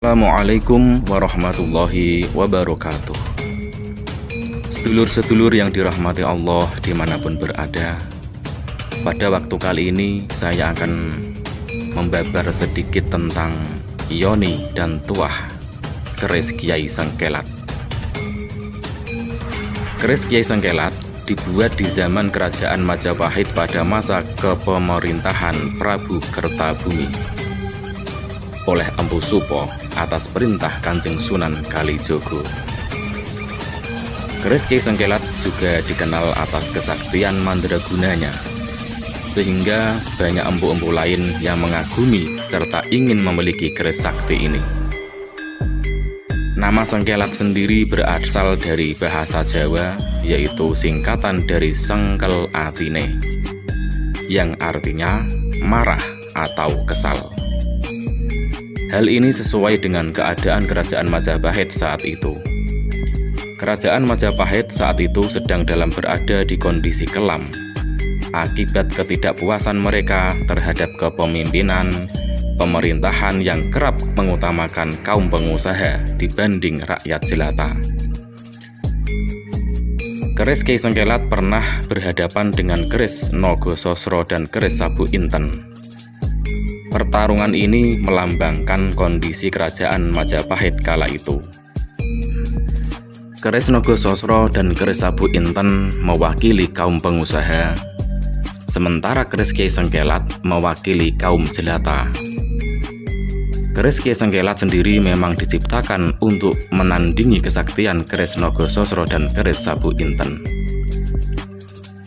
Assalamualaikum warahmatullahi wabarakatuh. Sedulur-sedulur yang dirahmati Allah dimanapun berada, pada waktu kali ini saya akan membabar sedikit tentang Yoni dan Tuah, keris Kiai Sengkelat. Keris Kiai Sengkelat dibuat di zaman kerajaan Majapahit pada masa kepemerintahan Prabu Kertabumi oleh Empu Supo atas perintah Kanjeng Sunan Kalijogo. Keris Kiai Sengkelat juga dikenal atas kesaktian mandragunanya, sehingga banyak empu-empu lain yang mengagumi serta ingin memiliki keris sakti ini. Nama Sengkelat sendiri berasal dari bahasa Jawa, yaitu singkatan dari Sengkel Atine, yang artinya marah atau kesal. Hal ini sesuai dengan keadaan kerajaan Majapahit saat itu. Kerajaan Majapahit saat itu sedang berada di kondisi kelam akibat ketidakpuasan mereka terhadap kepemimpinan pemerintahan yang kerap mengutamakan kaum pengusaha dibanding rakyat jelata. Keris Kiai Sengkelat pernah berhadapan dengan keris Nogososro dan keris Sabu Inten. Pertarungan ini melambangkan kondisi kerajaan Majapahit kala itu. Keris Nogososro dan keris Sabu Inten mewakili kaum pengusaha, sementara keris Kiai Sengkelat mewakili kaum jelata. Keris Kiai Sengkelat sendiri memang diciptakan untuk menandingi kesaktian keris Nogososro dan keris Sabu Inten.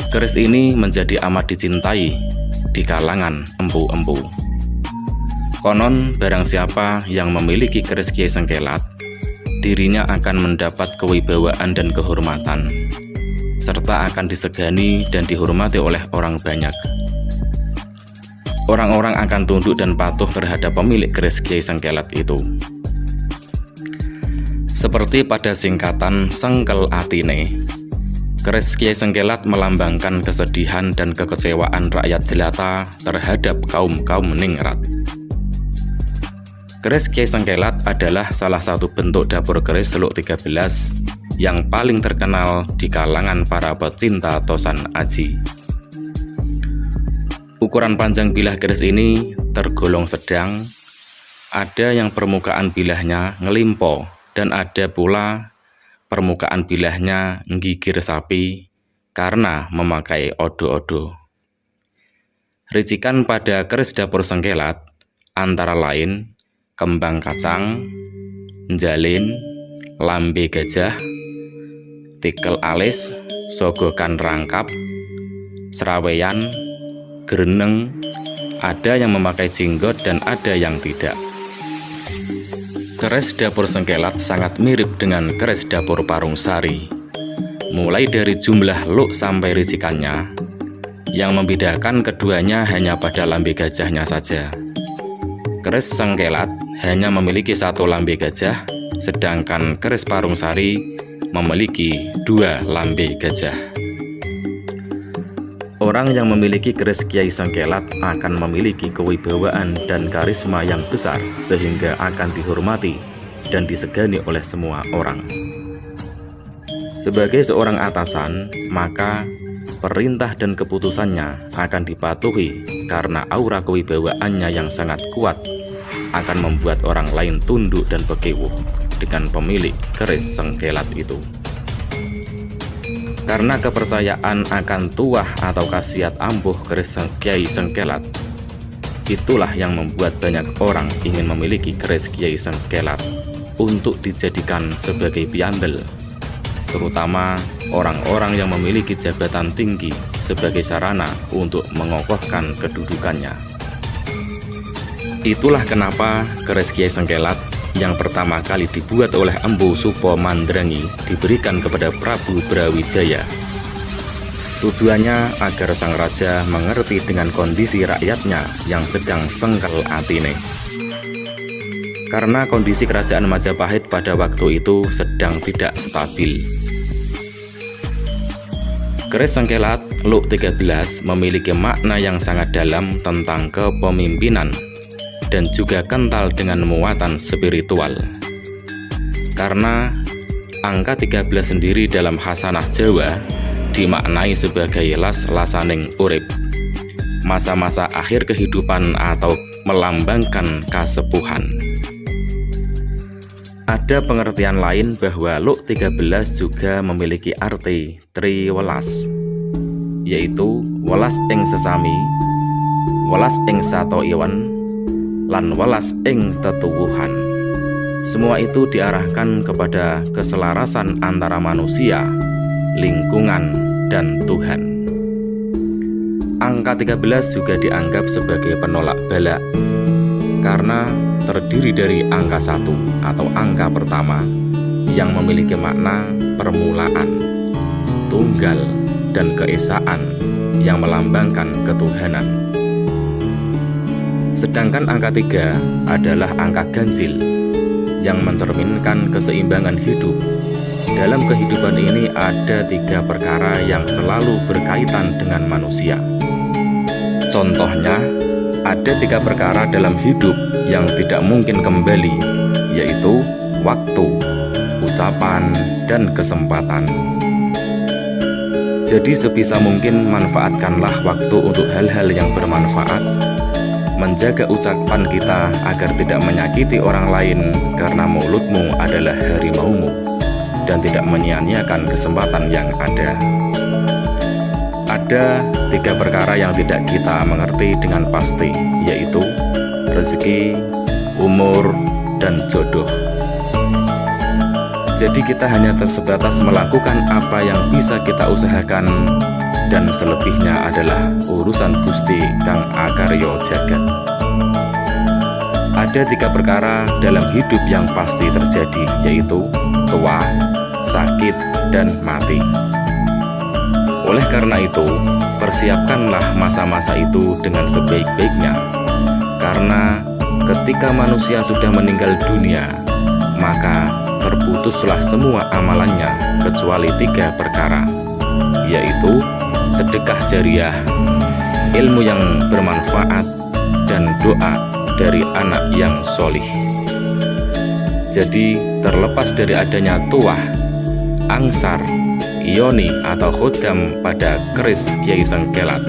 Keris ini menjadi amat dicintai di kalangan empu-empu. Konon barang siapa yang memiliki keris Kiai Sengkelat, dirinya akan mendapat kewibawaan dan kehormatan, serta akan disegani dan dihormati oleh orang banyak. Orang-orang akan tunduk dan patuh terhadap pemilik keris Kiai Sengkelat itu. Seperti pada singkatan Sengkel Atine, keris Kiai Sengkelat melambangkan kesedihan dan kekecewaan rakyat jelata terhadap kaum-kaum ningrat. Keris Kiai Sengkelat adalah salah satu bentuk dapur keris Seluk 13 yang paling terkenal di kalangan para pecinta tosan aji. Ukuran panjang bilah keris ini tergolong sedang, ada yang permukaan bilahnya ngelimpo dan ada pula permukaan bilahnya nggigir sapi karena memakai odo-odo. Ricikan pada keris dapur Sengkelat antara lain kembang kacang, jalin, lambe gajah, tikel alis, sogokan rangkap, seraweyan, gereneng, ada yang memakai jinggot dan ada yang tidak. Keris dapur Sengkelat sangat mirip dengan keris dapur Parungsari, mulai dari jumlah luk sampai ricikannya. Yang membedakan keduanya hanya pada lambe gajahnya saja. Keris Sengkelat hanya memiliki satu lambe gajah, sedangkan keris Parungsari memiliki dua lambe gajah. Orang yang memiliki keris Kiai Sengkelat akan memiliki kewibawaan dan karisma yang besar, sehingga akan dihormati dan disegani oleh semua orang. Sebagai seorang atasan, maka perintah dan keputusannya akan dipatuhi karena aura kewibawaannya yang sangat kuat akan membuat orang lain tunduk dan berkewuh dengan pemilik keris Sengkelat itu. Karena kepercayaan akan tuah atau khasiat ampuh keris Kiai Sengkelat, itulah yang membuat banyak orang ingin memiliki keris Kiai Sengkelat untuk dijadikan sebagai piambel, terutama orang-orang yang memiliki jabatan tinggi sebagai sarana untuk mengokohkan kedudukannya. Itulah kenapa keris Kiai Sengkelat yang pertama kali dibuat oleh Empu Supo Mandrangi diberikan kepada Prabu Brawijaya. Tujuannya agar sang raja mengerti dengan kondisi rakyatnya yang sedang sengkel atine. Karena kondisi kerajaan Majapahit pada waktu itu sedang tidak stabil. Keris Sengkelat Luk 13 memiliki makna yang sangat dalam tentang kepemimpinan dan juga kental dengan muatan spiritual. Karena angka 13 sendiri dalam Hasanah Jawa dimaknai sebagai las-lasaning urip, masa-masa akhir kehidupan atau melambangkan kasepuhan. Ada pengertian lain bahwa Luk 13 juga memiliki arti triwelas, yaitu welas ing sesami, welas ing sato iwan, lan welas ing tetuwuhan. Semua itu diarahkan kepada keselarasan antara manusia, lingkungan, dan Tuhan. Angka 13 juga dianggap sebagai penolak bala karena terdiri dari angka 1 atau angka pertama yang memiliki makna permulaan, tunggal, dan keesaan yang melambangkan ketuhanan. Sedangkan angka 3 adalah angka ganjil yang mencerminkan keseimbangan hidup. Dalam kehidupan ini ada 3 perkara yang selalu berkaitan dengan manusia. Contohnya, ada 3 perkara dalam hidup yang tidak mungkin kembali, yaitu waktu, ucapan, dan kesempatan. Jadi sebisa mungkin manfaatkanlah waktu untuk hal-hal yang bermanfaat. Menjaga ucapan kita agar tidak menyakiti orang lain karena mulutmu adalah harimaumu, dan tidak menyia-nyiakan kesempatan yang ada. Ada 3 perkara yang tidak kita mengerti dengan pasti, yaitu rezeki, umur, dan jodoh. Jadi kita hanya sebatas melakukan apa yang bisa kita usahakan, dan selebihnya adalah urusan Gusti kang akarya jagat. Ada 3 perkara dalam hidup yang pasti terjadi, yaitu tua, sakit, dan mati. Oleh karena itu, persiapkanlah masa-masa itu dengan sebaik-baiknya, karena ketika manusia sudah meninggal dunia, maka terputuslah semua amalannya kecuali 3 perkara, yaitu sedekah jariah, ilmu yang bermanfaat, dan doa dari anak yang solih. Jadi terlepas dari adanya tuah, angsar, yoni atau khodam pada keris Kiai Sengkelat,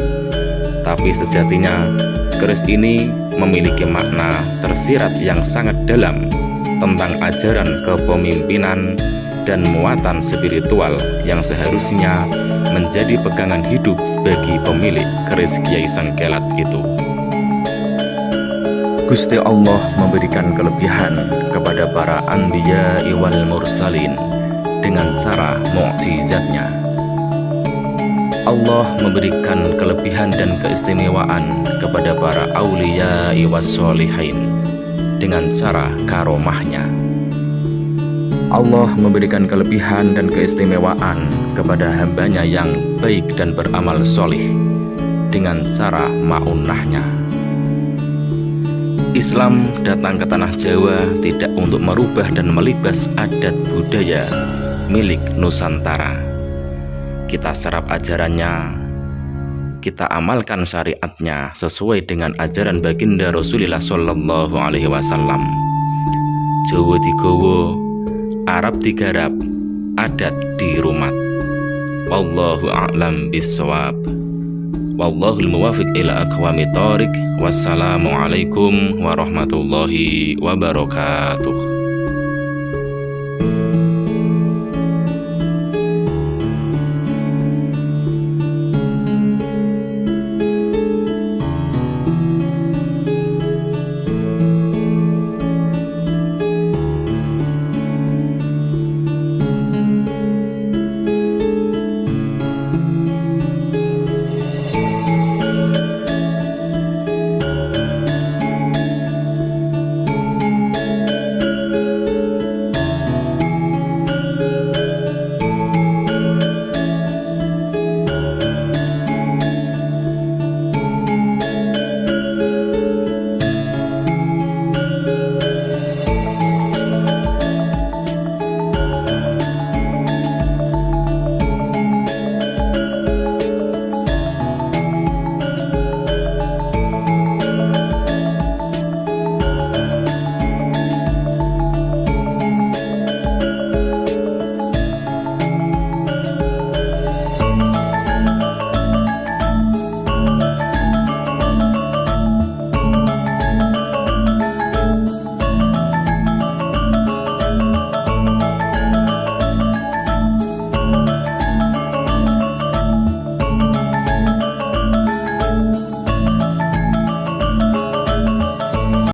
tapi sejatinya keris ini memiliki makna tersirat yang sangat dalam tentang ajaran kepemimpinan dan muatan spiritual yang seharusnya menjadi pegangan hidup bagi pemilik keris Kiai Sengkelat itu. Gusti Allah memberikan kelebihan kepada para anbiya wal mursalin dengan cara mukjizatnya. Allah memberikan kelebihan dan keistimewaan kepada para auliya was sholihin dengan cara karomahnya. Allah memberikan kelebihan dan keistimewaan kepada hambanya yang baik dan beramal solih dengan cara ma'unahnya. Islam datang ke tanah Jawa tidak untuk merubah dan melibas adat budaya milik Nusantara. Kita serap ajarannya, kita amalkan syariatnya sesuai dengan ajaran baginda Rasulullah Shallallahu Alaihi Wasallam. Jawa digowo, Arab digarap, adat dirumat. Wallahu a'lam bissawab. Wallahul muwafiq ila aqwamit thoriq. Wassalamualaikum warahmatullahi wabarakatuh.